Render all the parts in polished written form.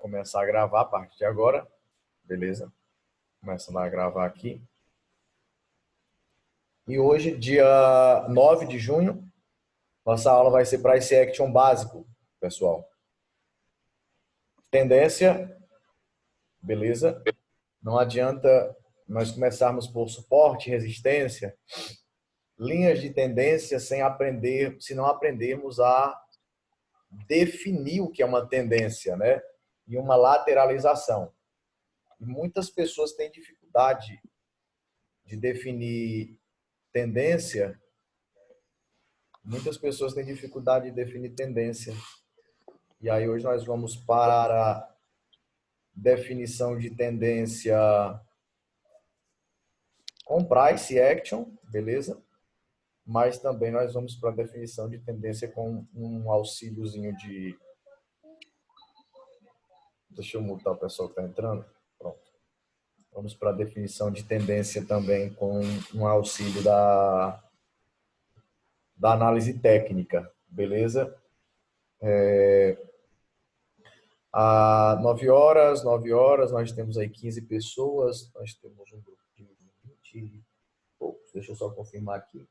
começar a gravar a partir de agora. Beleza? Começando a gravar aqui. E hoje, dia 9 de junho, nossa aula vai ser Price Action básico, pessoal. Tendência, beleza? Não adianta nós começarmos por suporte, resistência, linhas de tendência sem aprender, se não aprendermos a definir o que é uma tendência, né? E uma lateralização. E muitas pessoas têm dificuldade de definir tendência. Muitas pessoas têm dificuldade de definir tendência. E aí hoje nós vamos para a definição de tendência com price action, beleza? Mas também nós vamos para a definição de tendência com um auxíliozinho de... Deixa eu mutar o pessoal que está entrando. Pronto. Vamos para a definição de tendência também com um auxílio da análise técnica, beleza? Às 9 horas, nós temos aí 15 pessoas, nós temos um grupo de 20 e poucos, deixa eu só confirmar aqui.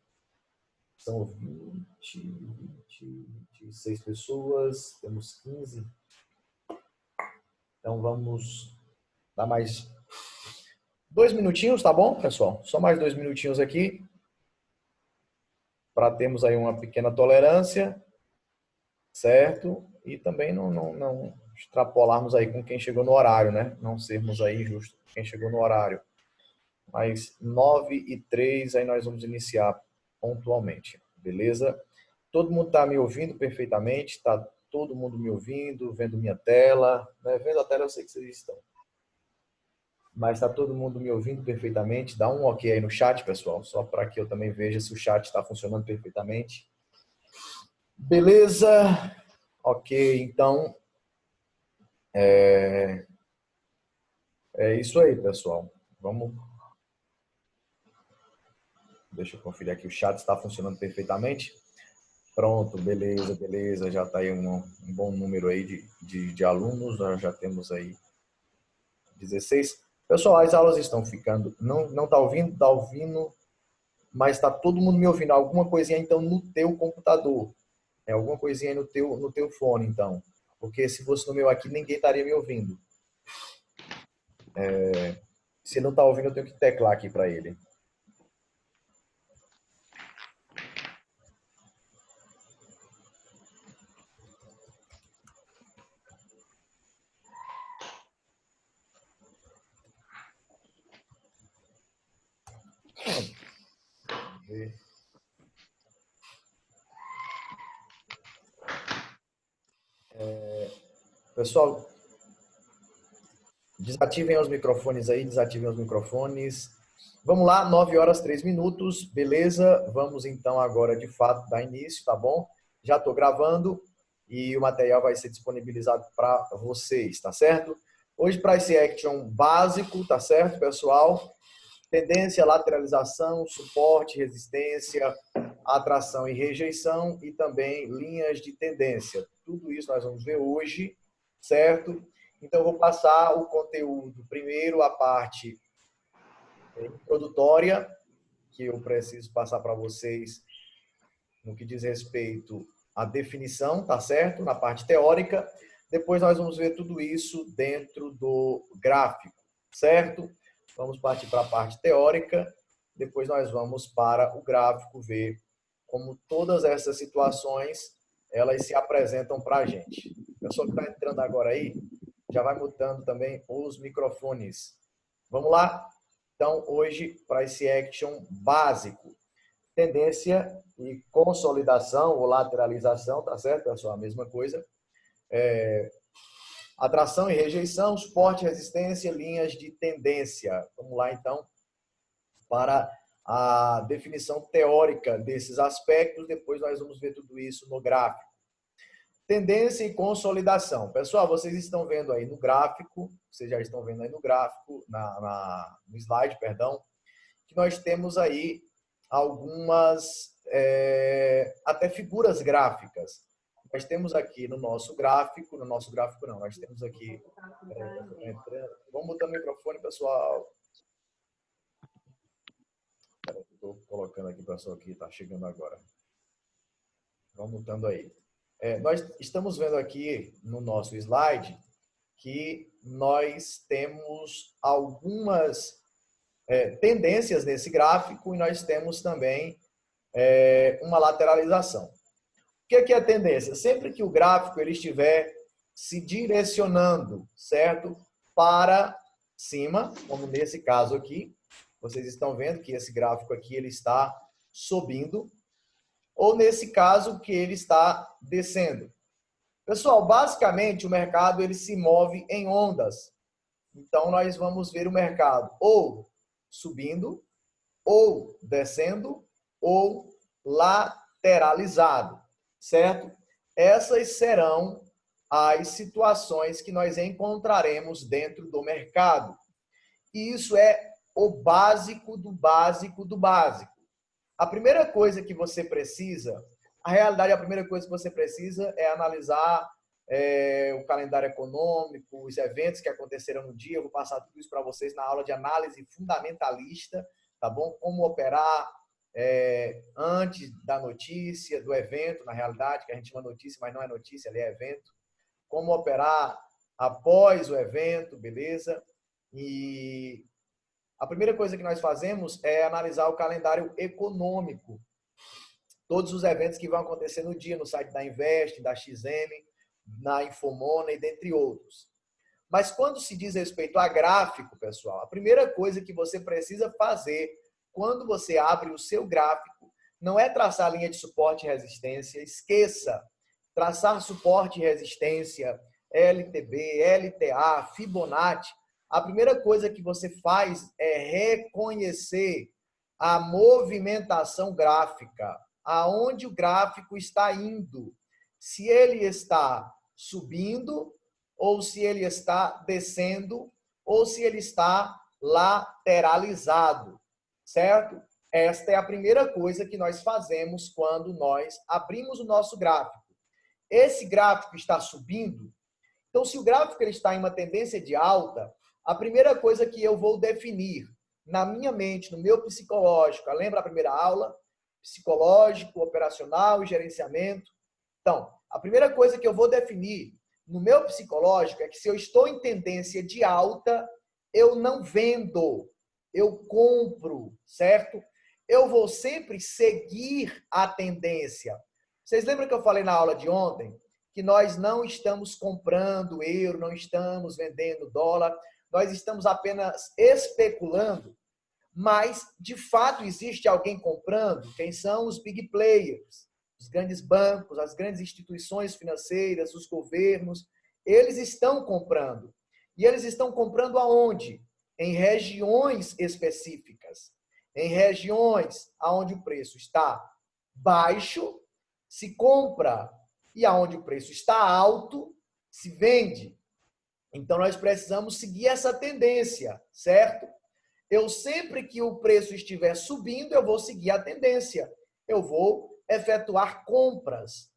São 26 pessoas, temos 15. Então vamos dar mais 2 minutinhos, tá bom, pessoal? Só mais 2 minutinhos aqui, para termos aí uma pequena tolerância, certo? E também não extrapolarmos aí com quem chegou no horário, né? Não sermos aí injustos com quem chegou no horário. Mas 9h03, aí nós vamos iniciar pontualmente, beleza? Todo mundo está me ouvindo perfeitamente? Está todo mundo me ouvindo, vendo minha tela? Né? Vendo a tela eu sei que vocês estão. Mas está todo mundo me ouvindo perfeitamente? Dá um ok aí no chat, pessoal, só para que eu também veja se o chat está funcionando perfeitamente. Beleza? Ok, então é isso aí, pessoal. Vamos. Deixa eu conferir aqui, o chat está funcionando perfeitamente. Pronto, beleza, beleza. Já está aí um bom número aí de alunos. Nós já temos aí 16. Pessoal, as aulas estão ficando... Não está ouvindo? Está ouvindo, mas está todo mundo me ouvindo. Alguma coisinha, então, no teu computador. Alguma coisinha aí no teu fone, então. Porque se fosse no meu aqui, ninguém estaria me ouvindo. Se não está ouvindo, eu tenho que teclar aqui para ele. Pessoal, desativem os microfones aí, desativem os microfones. Vamos lá, 9 horas 3 minutos, beleza? Vamos então agora de fato dar início, tá bom? Já estou gravando e o material vai ser disponibilizado para vocês, tá certo? Hoje Price Action básico, tá certo, pessoal? Tendência, lateralização, suporte, resistência, atração e rejeição e também linhas de tendência. Tudo isso nós vamos ver hoje, certo? Então, eu vou passar o conteúdo. Primeiro, a parte introdutória, que eu preciso passar para vocês no que diz respeito à definição, tá certo? Na parte teórica. Depois, nós vamos ver tudo isso dentro do gráfico, certo? Vamos partir para a parte teórica. Depois, nós vamos para o gráfico ver como todas essas situações elas se apresentam para a gente. O pessoal que está entrando agora aí, já vai mutando também os microfones. Vamos lá? Então, hoje, Price Action básico. Tendência e consolidação ou lateralização, tá certo, pessoal? A mesma coisa. Atração e rejeição, suporte, resistência, linhas de tendência. Vamos lá, então, para a definição teórica desses aspectos. Depois nós vamos ver tudo isso no gráfico. Tendência e consolidação. Pessoal, vocês estão vendo aí no gráfico, vocês já estão vendo aí no gráfico, no slide, perdão, que nós temos aí algumas, até figuras gráficas. nós temos aqui no nosso gráfico não, nós temos aqui, vamos botar o microfone, pessoal. Estou colocando aqui, pessoal, que está chegando agora. Vamos mutando aí. Nós estamos vendo aqui no nosso slide que nós temos algumas tendências nesse gráfico e nós temos também uma lateralização. O que é a tendência? Sempre que o gráfico ele estiver se direcionando, certo? Para cima, como nesse caso aqui, vocês estão vendo que esse gráfico aqui ele está subindo, ou nesse caso que ele está descendo. Pessoal, basicamente o mercado ele se move em ondas. Então nós vamos ver o mercado ou subindo, ou descendo, ou lateralizado, certo? Essas serão as situações que nós encontraremos dentro do mercado. E isso é o básico do básico do básico. A primeira coisa que você precisa, a realidade, a primeira coisa que você precisa é analisar o calendário econômico, os eventos que aconteceram no dia. Eu vou passar tudo isso para vocês na aula de análise fundamentalista, tá bom? Como operar antes da notícia, do evento, na realidade, que a gente chama notícia, mas não é notícia, ali é evento. Como operar após o evento, beleza? E a primeira coisa que nós fazemos é analisar o calendário econômico. Todos os eventos que vão acontecer no dia, no site da Invest, da XM, na Infomoney, dentre outros. Mas quando se diz respeito a gráfico, pessoal, a primeira coisa que você precisa fazer quando você abre o seu gráfico não é traçar a linha de suporte e resistência. Esqueça. Traçar suporte e resistência, LTB, LTA, Fibonacci. A primeira coisa que você faz é reconhecer a movimentação gráfica, aonde o gráfico está indo. Se ele está subindo, ou se ele está descendo, ou se ele está lateralizado, certo? Esta é a primeira coisa que nós fazemos quando nós abrimos o nosso gráfico. Esse gráfico está subindo, então se o gráfico ele está em uma tendência de alta, a primeira coisa que eu vou definir na minha mente, no meu psicológico, lembra a primeira aula? Psicológico, operacional e gerenciamento. Então, a primeira coisa que eu vou definir no meu psicológico é que se eu estou em tendência de alta, eu não vendo, eu compro, certo? Eu vou sempre seguir a tendência. Vocês lembram que eu falei na aula de ontem que nós não estamos comprando euro, não estamos vendendo dólar, nós estamos apenas especulando, mas de fato existe alguém comprando? Quem são os big players? Os grandes bancos, as grandes instituições financeiras, os governos, eles estão comprando. E eles estão comprando aonde? Em regiões específicas. Em regiões onde o preço está baixo, se compra, e aonde o preço está alto, se vende. Então, nós precisamos seguir essa tendência, certo? Eu sempre que o preço estiver subindo, eu vou seguir a tendência. Eu vou efetuar compras.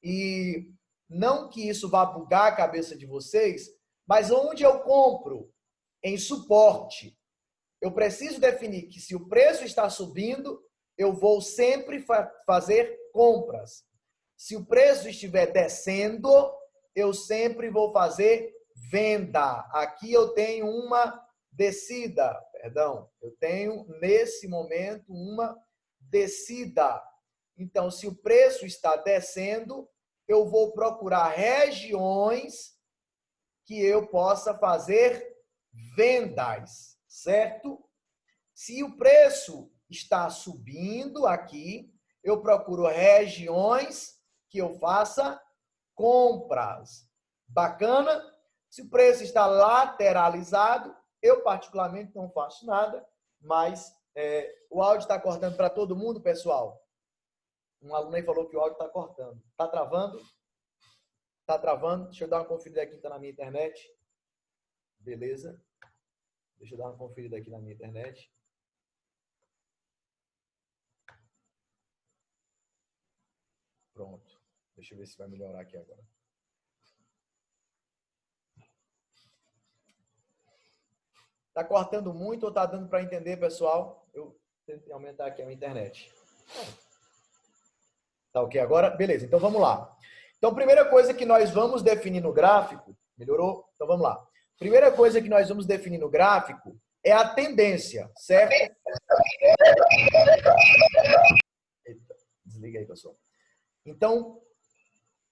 E não que isso vá bugar a cabeça de vocês, mas onde eu compro? Em suporte. Eu preciso definir que se o preço está subindo, eu vou sempre fazer compras. Se o preço estiver descendo, eu sempre vou fazer venda. Aqui eu tenho uma descida, eu tenho nesse momento uma descida. Então, se o preço está descendo, eu vou procurar regiões que eu possa fazer vendas, certo? Se o preço está subindo aqui, eu procuro regiões que eu faça compras. Bacana? Se o preço está lateralizado, eu particularmente não faço nada, mas o áudio está cortando para todo mundo, pessoal. Um aluno aí falou que o áudio está cortando. Está travando? Está travando? Deixa eu dar uma conferida aqui, está na minha internet. Beleza. Deixa eu dar uma conferida aqui na minha internet. Pronto. Deixa eu ver se vai melhorar aqui agora. Tá cortando muito ou tá dando para entender, pessoal? Eu tentei aumentar aqui a minha internet. Tá ok agora? Beleza, então vamos lá. Então, primeira coisa que nós vamos definir no gráfico, melhorou? Então vamos lá. Primeira coisa que nós vamos definir no gráfico é a tendência, certo? Eita, desliga aí, pessoal. Então,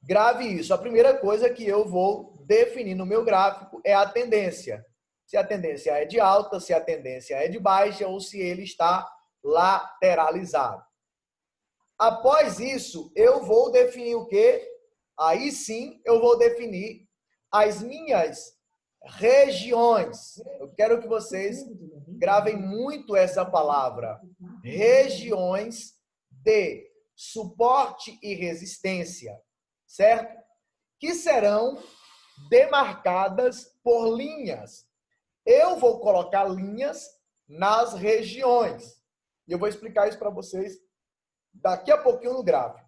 grave isso. A primeira coisa que eu vou definir no meu gráfico é a tendência. Se a tendência é de alta, se a tendência é de baixa ou se ele está lateralizado. Após isso, eu vou definir o quê? Aí sim, eu vou definir as minhas regiões. Eu quero que vocês gravem muito essa palavra. Regiões de suporte e resistência, certo? Que serão demarcadas por linhas. Eu vou colocar linhas nas regiões. E eu vou explicar isso para vocês daqui a pouquinho no gráfico.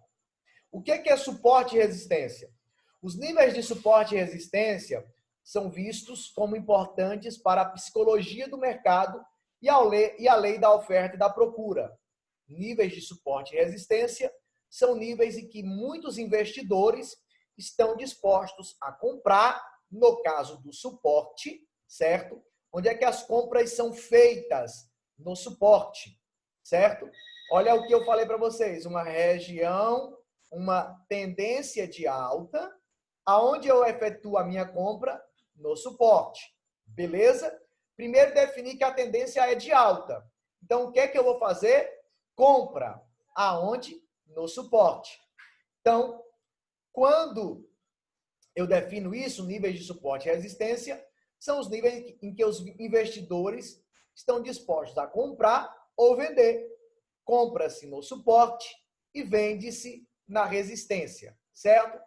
O que é suporte e resistência? Os níveis de suporte e resistência são vistos como importantes para a psicologia do mercado e a lei da oferta e da procura. Níveis de suporte e resistência são níveis em que muitos investidores estão dispostos a comprar, no caso do suporte, certo? Onde é que as compras são feitas? No suporte, certo? Olha o que eu falei para vocês, uma região, uma tendência de alta, aonde eu efetuo a minha compra? No suporte. Beleza? Primeiro definir que a tendência é de alta. Então, o que é que eu vou fazer? Compra. Aonde? No suporte. Então, quando eu defino isso, níveis de suporte e resistência, são os níveis em que os investidores estão dispostos a comprar ou vender. Compra-se no suporte e vende-se na resistência, certo?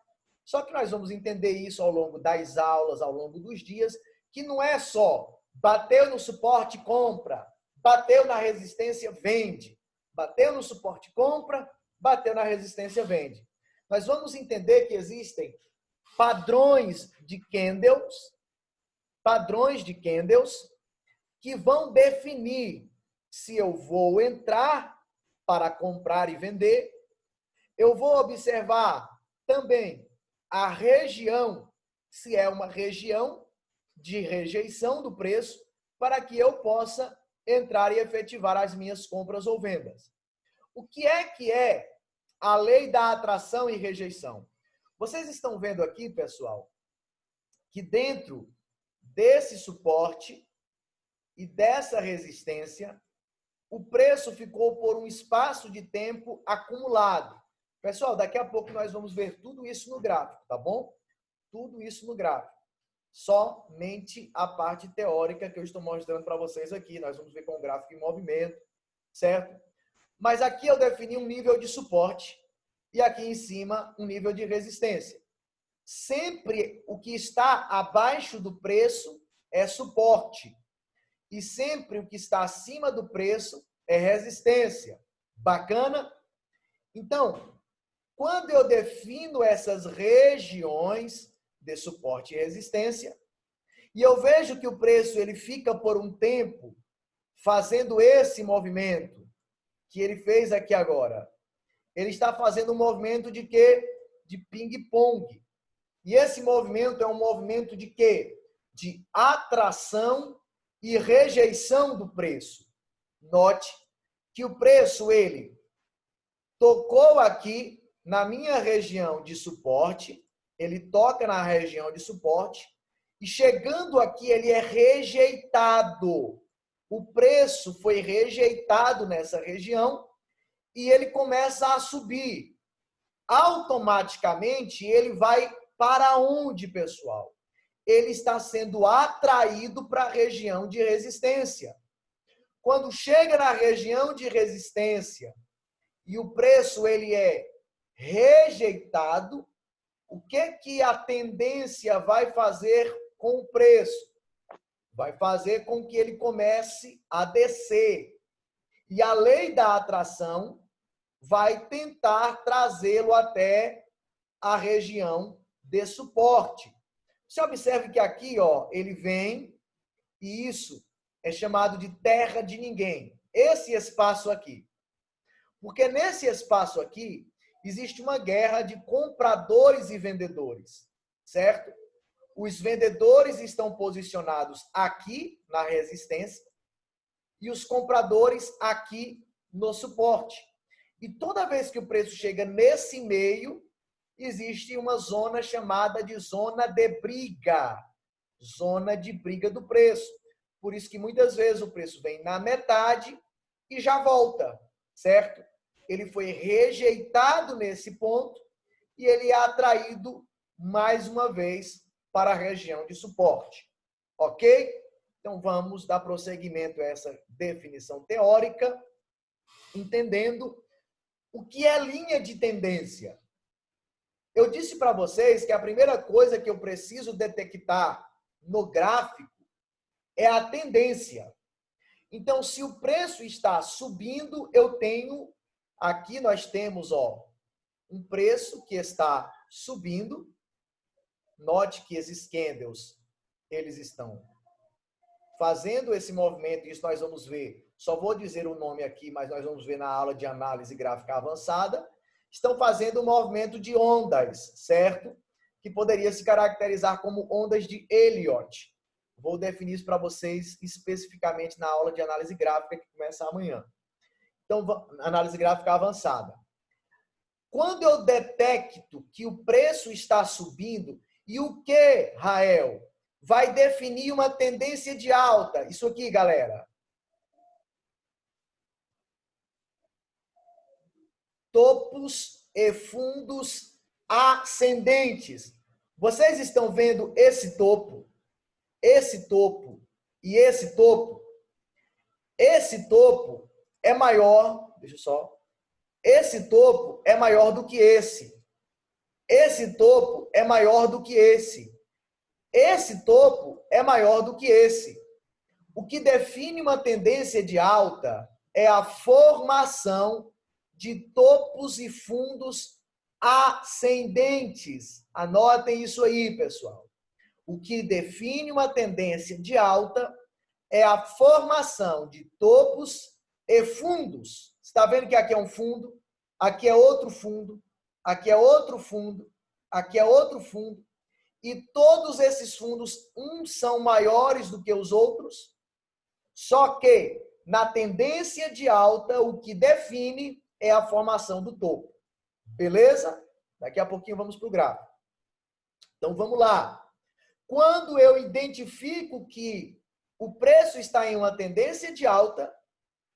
Só que nós vamos entender isso ao longo das aulas, ao longo dos dias, que não é só bateu no suporte, compra, bateu na resistência, vende. Bateu no suporte, compra, bateu na resistência, vende. Nós vamos entender que existem padrões de candles que vão definir se eu vou entrar para comprar e vender. Eu vou observar também a região, se é uma região de rejeição do preço, para que eu possa entrar e efetivar as minhas compras ou vendas. O que é a lei da atração e rejeição? Vocês estão vendo aqui, pessoal, que dentro desse suporte e dessa resistência, o preço ficou por um espaço de tempo acumulado. Pessoal, daqui a pouco nós vamos ver tudo isso no gráfico, tá bom? Tudo isso no gráfico. Somente a parte teórica que eu estou mostrando para vocês aqui. Nós vamos ver com o gráfico em movimento, certo? Mas aqui eu defini um nível de suporte e aqui em cima um nível de resistência. Sempre o que está abaixo do preço é suporte. E sempre o que está acima do preço é resistência. Bacana? Então, quando eu defino essas regiões de suporte e resistência, e eu vejo que o preço ele fica por um tempo fazendo esse movimento que ele fez aqui agora. Ele está fazendo um movimento de quê? De ping-pong. E esse movimento é um movimento de quê? De atração e rejeição do preço. Note que o preço, ele tocou aqui na minha região de suporte, ele toca na região de suporte, e chegando aqui, ele é rejeitado. O preço foi rejeitado nessa região e ele começa a subir. Automaticamente, ele vai para onde, pessoal? Ele está sendo atraído para a região de resistência. Quando chega na região de resistência e o preço ele é rejeitado, o que a tendência vai fazer com o preço? Vai fazer com que ele comece a descer. E a lei da atração vai tentar trazê-lo até a região de suporte. Você observe que aqui, ó, ele vem e isso é chamado de terra de ninguém. Esse espaço aqui. Porque nesse espaço aqui existe uma guerra de compradores e vendedores, certo? Os vendedores estão posicionados aqui na resistência e os compradores aqui no suporte. E toda vez que o preço chega nesse meio, existe uma zona chamada de zona de briga. Zona de briga do preço. Por isso que muitas vezes o preço vem na metade e já volta, certo? Ele foi rejeitado nesse ponto e ele é atraído mais uma vez para a região de suporte. Ok? Então vamos dar prosseguimento a essa definição teórica, entendendo o que é linha de tendência. Eu disse para vocês que a primeira coisa que eu preciso detectar no gráfico é a tendência. Então, se o preço está subindo, eu tenho, aqui nós temos, ó, um preço que está subindo. Note que esses candles, eles estão fazendo esse movimento, isso nós vamos ver. Só vou dizer o nome aqui, mas nós vamos ver na aula de análise gráfica avançada. Estão fazendo um movimento de ondas, certo? Que poderia se caracterizar como ondas de Elliott. Vou definir isso para vocês especificamente na aula de análise gráfica que começa amanhã. Então, análise gráfica avançada. Quando eu detecto que o preço está subindo, e o que, Rael, vai definir uma tendência de alta? Isso aqui, galera. Topos e fundos ascendentes. Vocês estão vendo esse topo e esse topo? Esse topo é maior, deixa eu só. Esse topo é maior do que esse. Esse topo é maior do que esse. Esse topo é maior do que esse. O que define uma tendência de alta é a formação de topos e fundos ascendentes. Anotem isso aí, pessoal. O que define uma tendência de alta é a formação de topos e fundos. Está vendo que aqui é um fundo, aqui é outro fundo, aqui é outro fundo, aqui é outro fundo. E todos esses fundos, uns são maiores do que os outros, só que na tendência de alta, o que define é a formação do topo. Beleza? Daqui a pouquinho vamos para o gráfico. Então vamos lá. Quando eu identifico que o preço está em uma tendência de alta,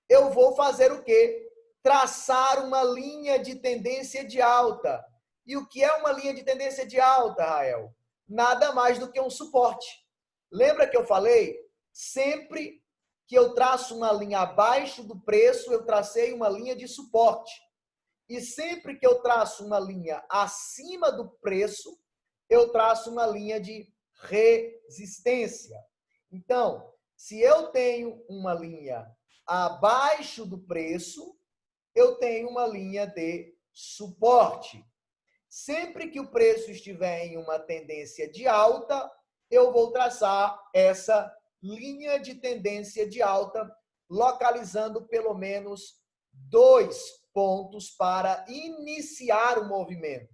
eu vou fazer o quê? Traçar uma linha de tendência de alta. E o que é uma linha de tendência de alta, Rael? Nada mais do que um suporte. Lembra que eu falei? Sempre que eu traço uma linha abaixo do preço, eu tracei uma linha de suporte. E sempre que eu traço uma linha acima do preço, eu traço uma linha de resistência. Então, se eu tenho uma linha abaixo do preço, eu tenho uma linha de suporte. Sempre que o preço estiver em uma tendência de alta, eu vou traçar essa linha de tendência de alta, localizando pelo menos 2 pontos para iniciar o movimento.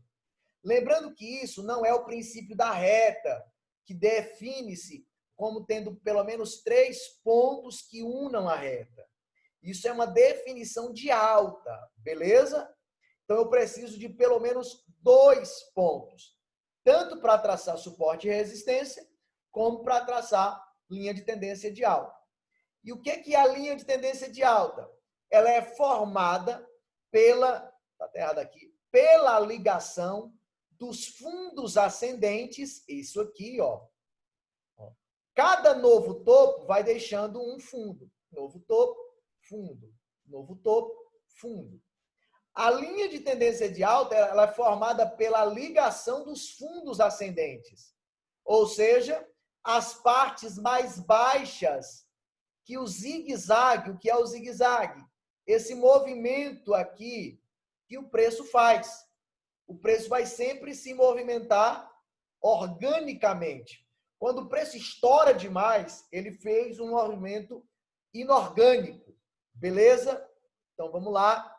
Lembrando que isso não é o princípio da reta, que define-se como tendo pelo menos 3 pontos que unam a reta. Isso é uma definição de alta, beleza? Então, eu preciso de pelo menos 2 pontos, tanto para traçar suporte e resistência, como para traçar linha de tendência de alta. E o que é a linha de tendência de alta? Ela é formada pela ligação dos fundos ascendentes, isso aqui, ó. Cada novo topo vai deixando um fundo. Novo topo, fundo. Novo topo, fundo. A linha de tendência de alta ela é formada pela ligação dos fundos ascendentes. Ou seja, as partes mais baixas que o zigue-zague, o que é o zigue-zague? Esse movimento aqui que o preço faz. o preço vai sempre se movimentar organicamente. Quando o preço estoura demais, ele fez um movimento inorgânico. Beleza? Então, vamos lá.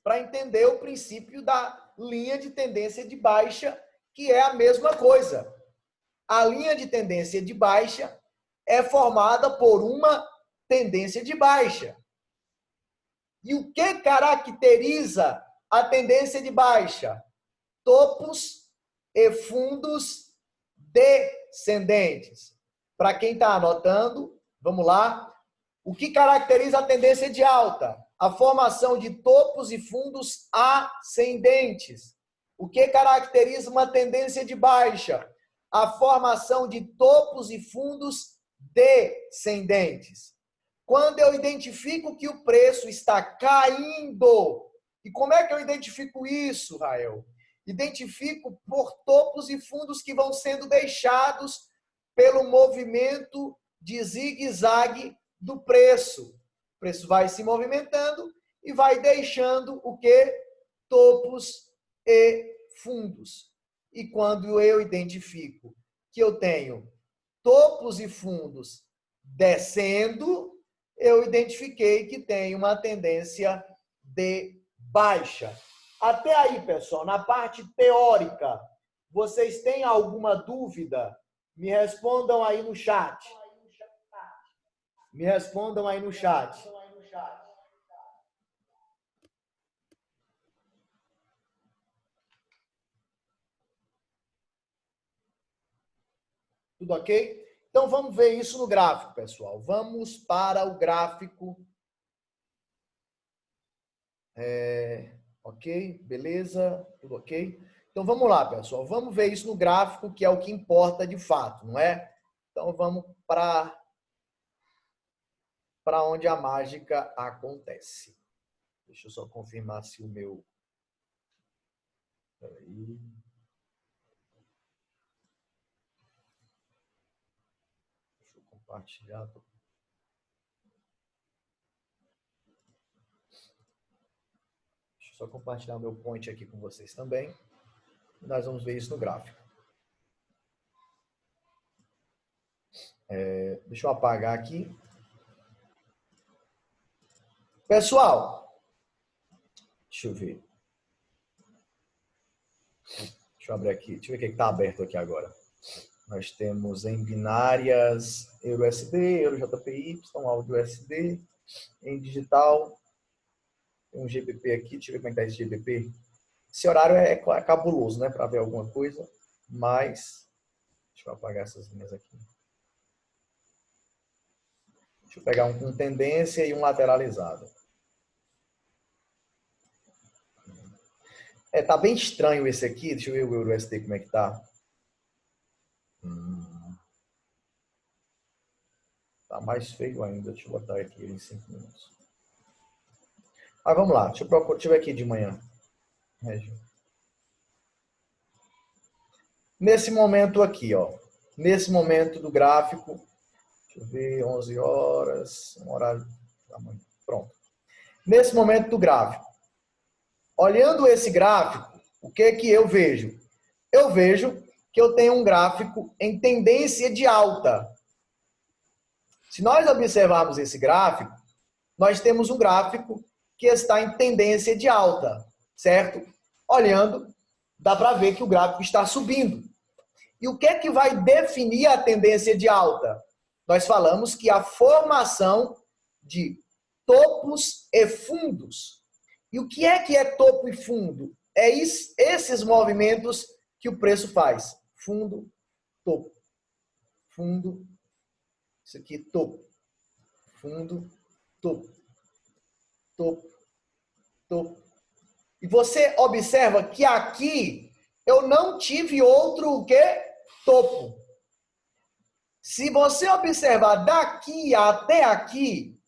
Para entender o princípio da linha de tendência de baixa, que é a mesma coisa. A linha de tendência de baixa é formada por uma tendência de baixa. E o que caracteriza a tendência de baixa? Topos e fundos descendentes. Para quem está anotando, vamos lá. O que caracteriza a tendência de alta? A formação de topos e fundos ascendentes. O que caracteriza uma tendência de baixa? A formação de topos e fundos descendentes. Quando eu identifico que o preço está caindo, e como é que eu identifico isso, Rael? Identifico por topos e fundos que vão sendo deixados pelo movimento de zigue-zague do preço. O preço vai se movimentando e vai deixando o quê? Topos e fundos. E quando eu identifico que eu tenho topos e fundos descendo, eu identifiquei que tem uma tendência de baixa. Até aí, pessoal, na parte teórica, vocês têm alguma dúvida? Me respondam aí no chat. Me respondam aí no chat. Tudo ok? Então, vamos ver isso no gráfico, pessoal. Vamos para o gráfico. Ok? Beleza? Tudo ok? Então, vamos lá, pessoal. Vamos ver isso no gráfico, que é o que importa de fato, não é? Então, vamos para onde a mágica acontece. Deixa eu só confirmar se o meu... Peraí. Deixa eu compartilhar. Deixa eu só compartilhar o meu point aqui com vocês também. Nós vamos ver isso no gráfico. Deixa eu apagar aqui. Pessoal, deixa eu ver. Deixa eu abrir aqui. Deixa eu ver o que está aberto aqui agora. Nós temos em binárias EURUSD, EUROJPY, AUDUSD. Em digital, tem um GBP aqui. Deixa eu ver como é que está esse GBP. Esse horário é cabuloso, né? Para ver alguma coisa. Mas, deixa eu apagar essas linhas aqui. Deixa eu pegar um com tendência e um lateralizado. Tá bem estranho esse aqui. Deixa eu ver o EURUSD como é que tá. Tá mais feio ainda. Deixa eu botar aqui em 5 minutos. Mas vamos lá. Deixa eu ver aqui de manhã. Nesse momento aqui, ó. Nesse momento do gráfico. Deixa eu ver, 11 horas. Um horário da manhã. Pronto. Nesse momento do gráfico. Olhando esse gráfico, o que que eu vejo? Eu vejo que eu tenho um gráfico em tendência de alta. Se nós observarmos esse gráfico, nós temos um gráfico que está em tendência de alta, certo? Olhando, dá para ver que o gráfico está subindo. E o que é que vai definir a tendência de alta? Nós falamos que a formação de topos e fundos. E o que é topo e fundo? É esses movimentos que o preço faz. Fundo, topo. Fundo, isso aqui, topo. Fundo, topo. Topo, topo. E você observa que aqui eu não tive outro o quê? Topo. Se você observar daqui até aqui,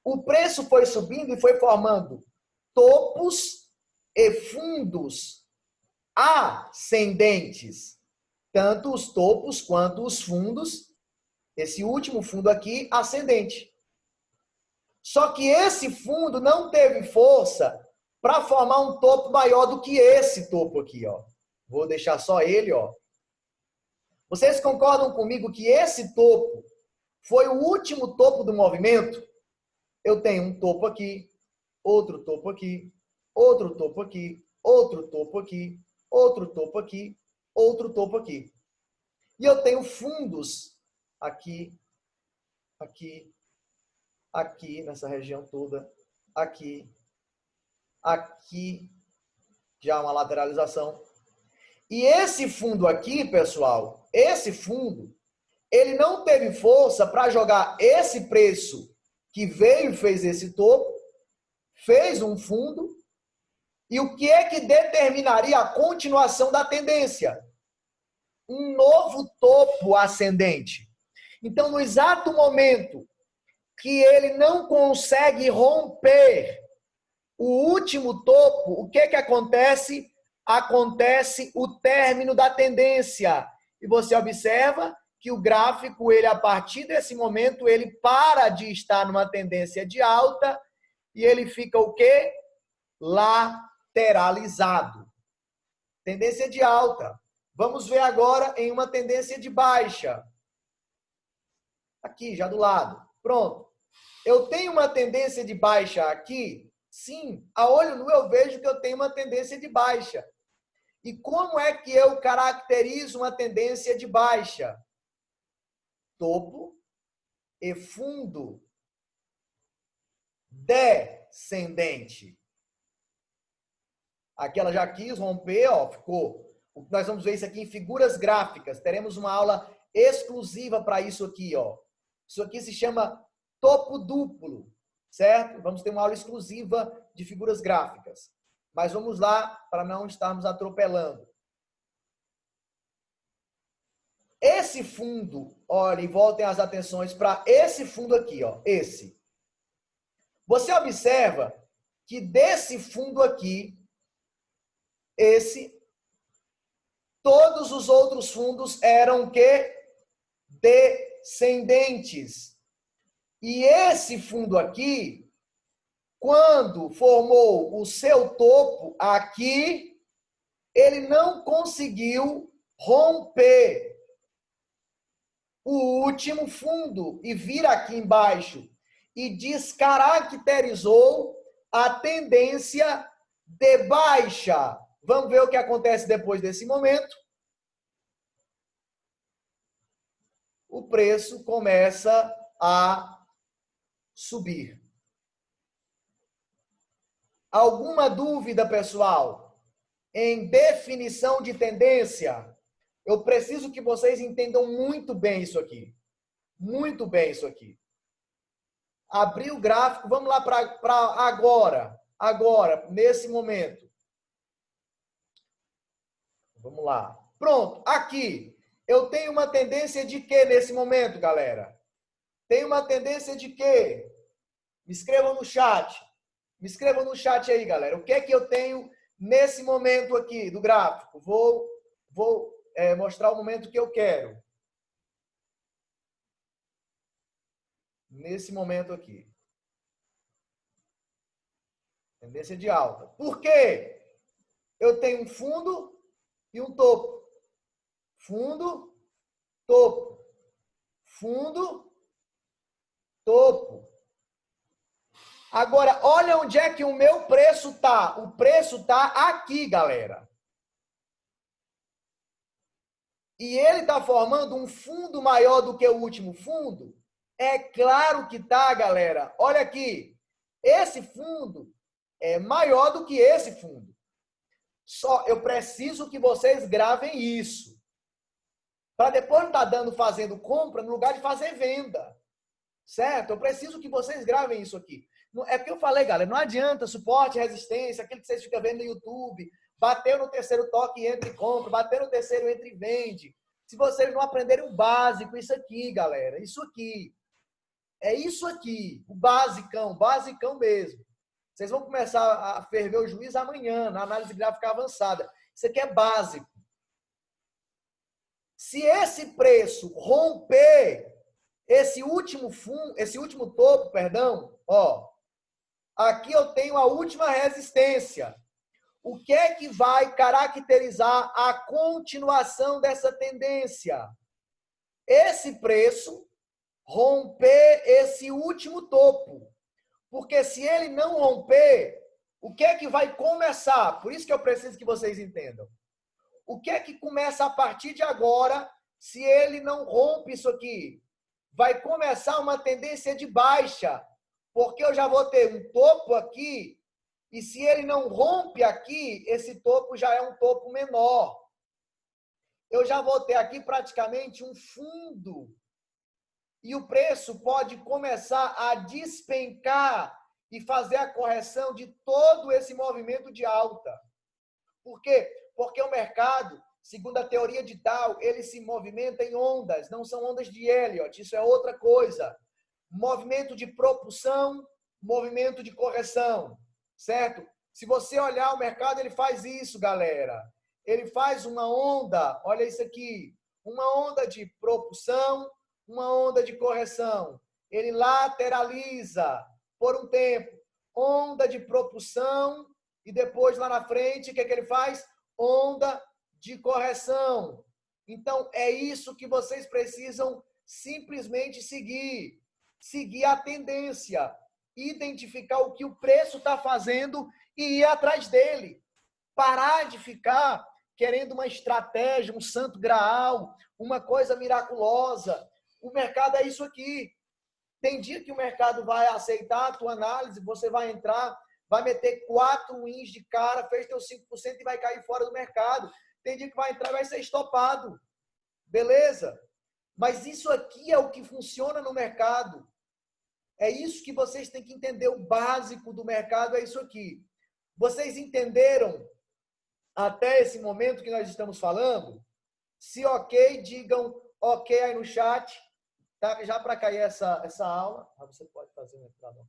o preço foi subindo e foi formando topos e fundos ascendentes. Tanto os topos quanto os fundos, esse último fundo aqui, ascendente. Só que esse fundo não teve força para formar um topo maior do que esse topo aqui, ó. Vou deixar só ele, ó. Vocês concordam comigo que esse topo foi o último topo do movimento? Eu tenho um topo aqui, outro topo aqui, outro topo aqui, outro topo aqui, outro topo aqui, outro topo aqui. E eu tenho fundos aqui, aqui, aqui, nessa região toda, aqui, aqui, já uma lateralização. E esse fundo aqui, pessoal, esse fundo, ele não teve força para jogar esse preço que veio e fez esse topo, fez um fundo, e o que é que determinaria a continuação da tendência? Um novo topo ascendente. Então, no exato momento que ele não consegue romper o último topo, o que é que acontece? Acontece o término da tendência. E você observa que o gráfico, ele a partir desse momento, ele para de estar numa tendência de alta e ele fica o quê? Lateralizado. Tendência de alta. Vamos ver agora em uma tendência de baixa. Aqui, já do lado. Pronto. Eu tenho uma tendência de baixa aqui? Sim. A olho nu eu vejo que eu tenho uma tendência de baixa. E como é que eu caracterizo uma tendência de baixa? Topo e fundo descendente. Aqui ela já quis romper, ó, ficou. Nós vamos ver isso aqui em figuras gráficas. Teremos uma aula exclusiva para isso aqui, ó. Isso aqui se chama topo duplo, certo? Vamos ter uma aula exclusiva de figuras gráficas. Mas vamos lá para não estarmos atropelando. Esse fundo, olhem, voltem as atenções para esse fundo aqui, ó, esse. Você observa que desse fundo aqui, esse, todos os outros fundos eram o quê? Descendentes. E esse fundo aqui, quando formou o seu topo aqui, ele não conseguiu romper o último fundo e vir aqui embaixo e descaracterizou a tendência de baixa. Vamos ver o que acontece depois desse momento. O preço começa a subir. Alguma dúvida, pessoal? Em definição de tendência? Eu preciso que vocês entendam muito bem isso aqui. Muito bem isso aqui. Abrir o gráfico, vamos lá para agora. Agora, nesse momento. Vamos lá. Pronto, aqui. Eu tenho uma tendência de quê nesse momento, galera? Tenho uma tendência de quê? Me escrevam no chat. Me escrevam no chat aí, galera. O que é que eu tenho nesse momento aqui do gráfico? Vou mostrar o momento que eu quero. Nesse momento aqui. Tendência de alta. Por quê? Eu tenho um fundo e um topo. Fundo, topo. Fundo, topo. Agora, olha onde é que o meu preço está. O preço está aqui, galera. E ele está formando um fundo maior do que o último fundo? É claro que tá, galera. Olha aqui. Esse fundo é maior do que esse fundo. Só eu preciso que vocês gravem isso. Para depois não estar fazendo compra no lugar de fazer venda. Certo? Eu preciso que vocês gravem isso aqui. É porque eu falei, galera, não adianta suporte, resistência, aquilo que vocês ficam vendo no YouTube. Bateu no terceiro toque, entra e compra. Bateu no terceiro, entra e vende. Se vocês não aprenderem o básico, isso aqui, galera. Isso aqui. É isso aqui. O basicão mesmo. Vocês vão começar a ferver o juiz amanhã, na análise gráfica avançada. Isso aqui é básico. Se esse preço romper esse último topo, ó, Aqui eu tenho a última resistência. O que é que vai caracterizar a continuação dessa tendência? Esse preço romper esse último topo. Porque se ele não romper, o que é que vai começar? Por isso que eu preciso que vocês entendam. O que é que começa a partir de agora, se ele não rompe isso aqui? Vai começar uma tendência de baixa, porque eu já vou ter um topo aqui, e se ele não rompe aqui, esse topo já é um topo menor. Eu já vou ter aqui praticamente um fundo. E o preço pode começar a despencar e fazer a correção de todo esse movimento de alta. Por quê? Porque o mercado, segundo a teoria de Dow, ele se movimenta em ondas, não são ondas de Elliott, isso é outra coisa. Movimento de propulsão, movimento de correção, certo? Se você olhar o mercado, ele faz isso, galera. Ele faz uma onda, olha isso aqui, uma onda de propulsão, uma onda de correção. Ele lateraliza por um tempo, onda de propulsão, e depois lá na frente, o que é que ele faz? Onda de correção. Então, é isso que vocês precisam simplesmente seguir. Seguir a tendência, identificar o que o preço está fazendo e ir atrás dele. Parar de ficar querendo uma estratégia, um santo graal, uma coisa miraculosa. O mercado é isso aqui. Tem dia que o mercado vai aceitar a tua análise, você vai entrar, vai meter 4 wins de cara, fez teu 5% e vai cair fora do mercado. Tem dia que vai entrar e vai ser estopado. Beleza? Mas isso aqui é o que funciona no mercado. É isso que vocês têm que entender. O básico do mercado é isso aqui. Vocês entenderam até esse momento que nós estamos falando? Se ok, digam ok aí no chat. Tá? Já para cair essa aula. Você pode fazer uma entrada.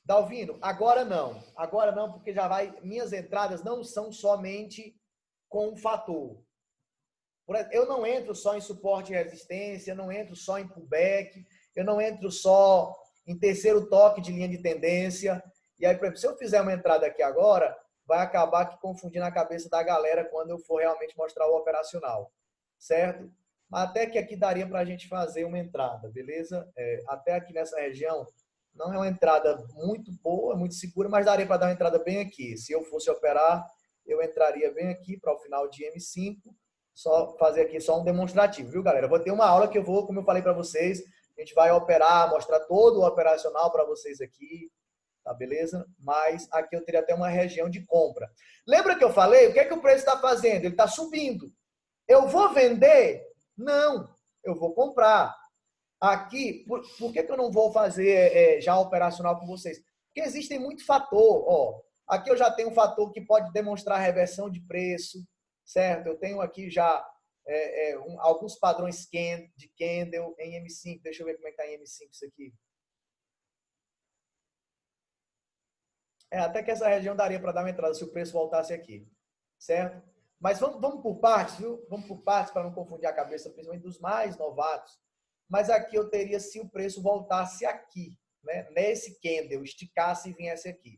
Dalvino, agora não. Agora não, porque já vai. Minhas entradas não são somente com um fator. Eu não entro só em suporte e resistência, eu não entro só em pullback, eu não entro só em terceiro toque de linha de tendência. E aí, por exemplo, se eu fizer uma entrada aqui agora, vai acabar que confundindo a cabeça da galera quando eu for realmente mostrar o operacional, certo? Até que aqui daria para a gente fazer uma entrada, beleza? Até aqui nessa região, não é uma entrada muito boa, muito segura, mas daria para dar uma entrada bem aqui. Se eu fosse operar, eu entraria bem aqui para o final de M5, só fazer aqui só um demonstrativo, viu, galera? Eu vou ter uma aula que eu vou, como eu falei para vocês, a gente vai operar, mostrar todo o operacional para vocês aqui, tá beleza? Mas aqui eu teria até uma região de compra. Lembra que eu falei? O que é que o preço está fazendo? Ele está subindo. Eu vou vender? Não, eu vou comprar. Aqui, por que eu não vou fazer já operacional com vocês? Porque existem muito fator. Ó, aqui eu já tenho um fator que pode demonstrar reversão de preço, certo? Eu tenho aqui já alguns padrões de candle em M5. Deixa eu ver como é que está em M5 isso aqui. Até que essa região daria para dar uma entrada se o preço voltasse aqui, certo? Mas vamos por partes, viu? Vamos por partes para não confundir a cabeça, principalmente dos mais novatos. Mas aqui eu teria se o preço voltasse aqui, né? Nesse candle, esticasse e viesse aqui,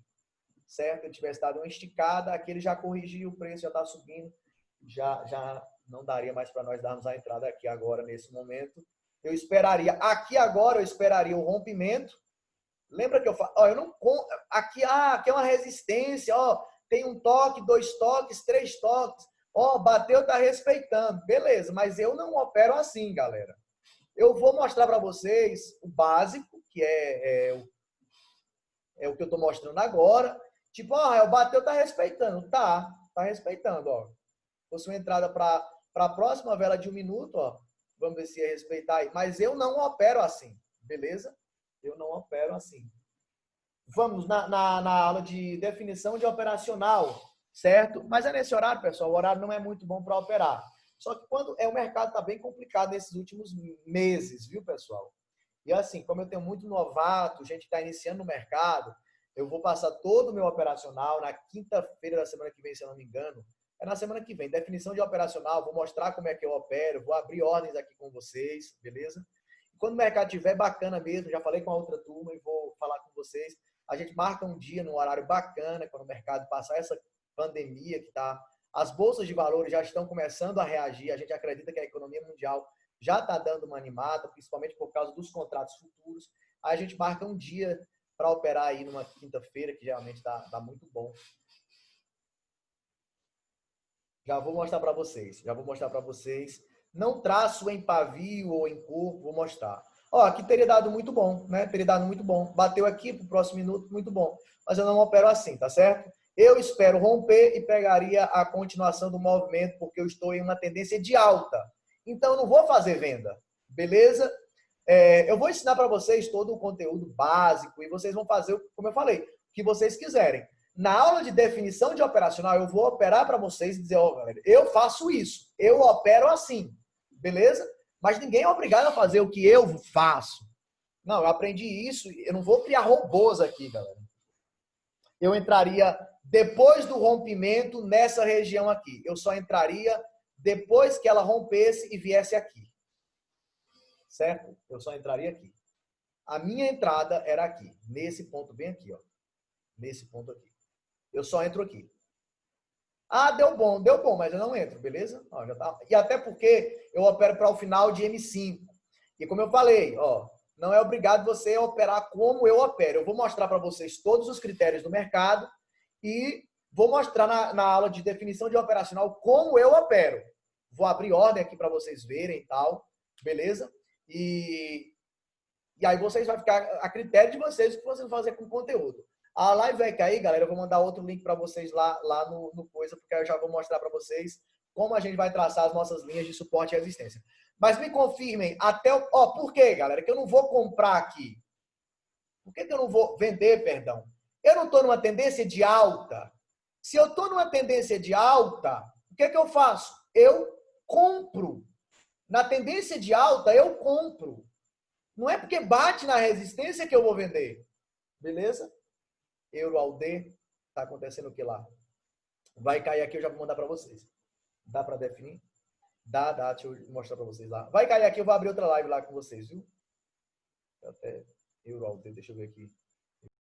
certo? Ele tivesse dado uma esticada, aqui ele já corrigiu, o preço já está subindo, já não daria mais para nós darmos a entrada aqui agora, nesse momento. Eu esperaria, aqui agora eu esperaria o rompimento. Lembra que eu falo, ó, eu não aqui é uma resistência, ó, tem um toque, 2 toques, 3 toques, ó, bateu, tá respeitando, beleza, mas eu não opero assim, galera. Eu vou mostrar para vocês o básico, que é o que eu estou mostrando agora. Tipo, ó, bateu, tá respeitando, tá respeitando, ó. Fosse uma entrada para a próxima vela de 1 minuto, ó, vamos ver se ia respeitar aí, mas eu não opero assim, beleza? Eu não opero assim. Vamos na aula de definição de operacional, certo? Mas é nesse horário, pessoal. O horário não é muito bom para operar. Só que quando o mercado está bem complicado nesses últimos meses, viu, pessoal? E assim, como eu tenho muito novato, gente que está iniciando no mercado, eu vou passar todo o meu operacional na quinta-feira da semana que vem, se eu não me engano. é na semana que vem. Definição de operacional, vou mostrar como é que eu opero, vou abrir ordens aqui com vocês, beleza? E quando o mercado estiver bacana mesmo, já falei com a outra turma e vou falar com vocês, a gente marca um dia num horário bacana, quando o mercado passar essa pandemia que está... As bolsas de valores já estão começando a reagir, a gente acredita que a economia mundial já está dando uma animada, principalmente por causa dos contratos futuros. Aí a gente marca um dia para operar aí numa quinta-feira, que geralmente dá muito bom. Já vou mostrar para vocês. Não traço em pavio ou em corpo, vou mostrar. Ó, aqui teria dado muito bom, né? Teria dado muito bom. Bateu aqui pro próximo minuto, muito bom. Mas eu não opero assim, tá certo? Eu espero romper e pegaria a continuação do movimento, porque eu estou em uma tendência de alta. Então, eu não vou fazer venda, beleza? Eu vou ensinar para vocês todo o conteúdo básico e vocês vão fazer, como eu falei, o que vocês quiserem. Na aula de definição de operacional, eu vou operar para vocês e dizer, ó, galera, eu faço isso, eu opero assim, beleza? Mas ninguém é obrigado a fazer o que eu faço. Não, eu aprendi isso, eu não vou criar robôs aqui, galera. Eu entraria depois do rompimento nessa região aqui. Eu só entraria depois que ela rompesse e viesse aqui. Certo? Eu só entraria aqui. A minha entrada era aqui, nesse ponto bem aqui, ó. Nesse ponto aqui. Eu só entro aqui. Ah, deu bom, mas eu não entro, beleza? Ó, já tá. E até porque eu opero para o final de M5. E como eu falei, ó, não é obrigado você a operar como eu opero. Eu vou mostrar para vocês todos os critérios do mercado e vou mostrar na aula de definição de operacional como eu opero. Vou abrir ordem aqui para vocês verem e tal, beleza? E aí vocês vão ficar a critério de vocês o que vocês vão fazer com o conteúdo. A live vai cair, galera. Eu vou mandar outro link para vocês lá no coisa, porque eu já vou mostrar para vocês como a gente vai traçar as nossas linhas de suporte e resistência. Mas me confirmem até o... Ó, por quê, galera? Que eu não vou comprar aqui. Por que eu não vou vender, perdão? Eu não estou numa tendência de alta. Se eu estou numa tendência de alta, o que eu faço? Eu compro. Na tendência de alta, eu compro. Não é porque bate na resistência que eu vou vender. Beleza? Euro ao D. Tá acontecendo o que lá? Vai cair aqui, eu já vou mandar para vocês. Dá para definir? Dá. Deixa eu mostrar para vocês lá. Vai cair aqui, eu vou abrir outra live lá com vocês, viu? Até Euro ao D, deixa eu ver aqui.